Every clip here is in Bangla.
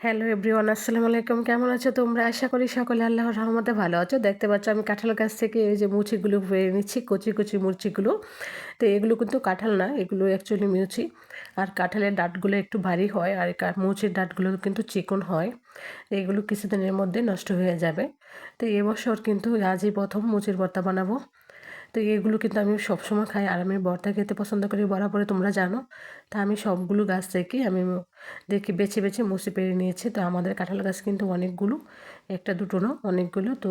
হ্যালো এভরিওয়ান, আসসালামু আলাইকুম। কেমন আছো তোমরা? আশা করি সকলে আল্লাহর রহমতে ভালো আছো। দেখতে পাচ্ছ আমি কাঁঠাল গাছ থেকে এই যে মুচিগুলো পেড়ে নিচ্ছি, কচি কচি মুচিগুলো। তো এগুলো কিন্তু কাঁঠাল না, এগুলো অ্যাকচুয়ালি মুচি। আর কাঁঠালের ডাঁটগুলো একটু ভারী হয়, আর মুচির ডাঁটগুলো কিন্তু চিকন হয়। এগুলো কিছুদিনের মধ্যে নষ্ট হয়ে যাবে। তো এবছর কিন্তু আজই প্রথম মুচির ভর্তা বানাবো। তো এগুলো কিন্তু আমি সবসময় খাই, আর আমি ভর্তা খেতে পছন্দ করি বরাবরই, তোমরা জানো। তা আমি সবগুলো গাছ থেকে আমি দেখি বেছে বেছে মুছে পেরে নিয়েছি। তো আমাদের কাঁঠাল গাছ কিন্তু অনেকগুলো, একটা দুটো না, অনেকগুলো। তো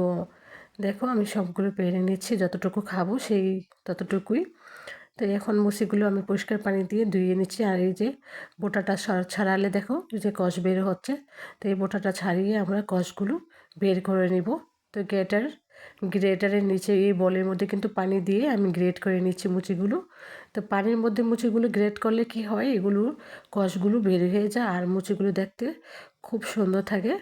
দেখো আমি সবগুলো পেরে নিচ্ছি, যতটুকু খাবো সেই ততটুকুই। তো এখন মুচিগুলো আমি পরিষ্কার পানি দিয়ে ধুয়ে নিচ্ছি। আর এই যে বোটাটা ছাড়ালে দেখো এই যে কষ বের হচ্ছে। তো এই বোটাটা ছাড়িয়ে আমরা কষগুলো বের করে নিব। তো গ্রেটারের নিচে এই বলের মধ্যে কিন্তু পানি দিয়ে আমি গ্রেট করে নিচ্ছি মুচিগুলো। তো পানির মধ্যে মুচিগুলো গ্রেট করলে কি হয়, এগুলো কষগুলো বের হয়ে যায় আর মুচিগুলো দেখতে খুব সুন্দর থাকে।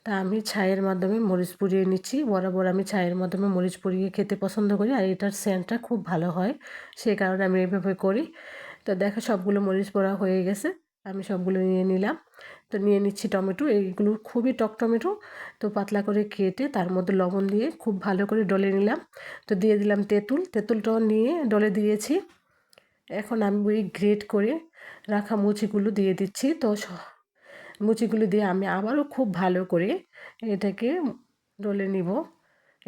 তা আমি ছাইয়ের মাধ্যমে মরিচ পুড়িয়ে নিচ্ছি। বরাবর আমি ছাইয়ের মাধ্যমে মরিচ পুড়িয়ে খেতে পছন্দ করি, আর এটার সেন্টটা খুব ভালো হয়, সেই কারণে আমি এইভাবে করি। তো দেখো সবগুলো মরিচ পোড়া হয়ে গেছে, আমি সবগুলো নিয়ে নিলাম। তো নিয়ে নিচ্ছি টমেটো, এইগুলো খুবই টক টমেটো। তো পাতলা করে কেটে তার মধ্যে লবণ দিয়ে খুব ভালো করে ডলে নিলাম। তো দিয়ে দিলাম তেঁতুলটাও নিয়ে ডলে দিয়েছি। এখন আমি ওই গ্রেট করে রাখা মুচিগুলো দিয়ে দিচ্ছি। তো মুচিগুলো দিয়ে আমি আবারও খুব ভালো করে এটাকে ডলে নিব।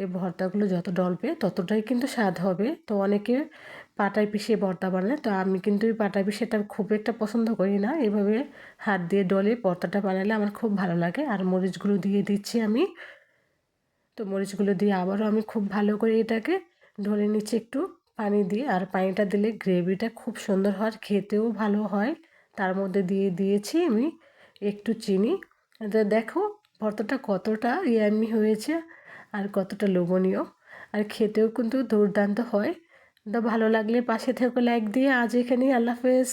এই ভর্তাগুলো যত ডলবে ততটাই কিন্তু স্বাদ হবে। তো অনেকে পাটায় পিষে ভর্তা বানায়, তো আমি কিন্তু এই পাটায় পিষেটা খুব একটা পছন্দ করি না। এভাবে হাত দিয়ে ডলে ভর্তাটা বানালে আমার খুব ভালো লাগে। আর মরিচগুলো দিয়ে দিচ্ছি আমি। তো মরিচগুলো দিয়ে আবারও আমি খুব ভালো করে এটাকে ঢলে নিচ্ছি একটু পানি দিয়ে। আর পানিটা দিলে গ্রেভিটা খুব সুন্দর হয়, খেতেও ভালো হয়। তার মধ্যে দিয়ে দিয়েছি আমি একটু চিনি। তো দেখো ভর্তাটা কতটা ইয়াম্মি হয়েছে আর কতটা লোভনীয়, আর খেতেও কিন্তু দুর্দান্ত হয়। তো ভালো লাগলে পাশে থেকে লাইক দিয়ে আজ এখানেই, আল্লাহ হাফেজ।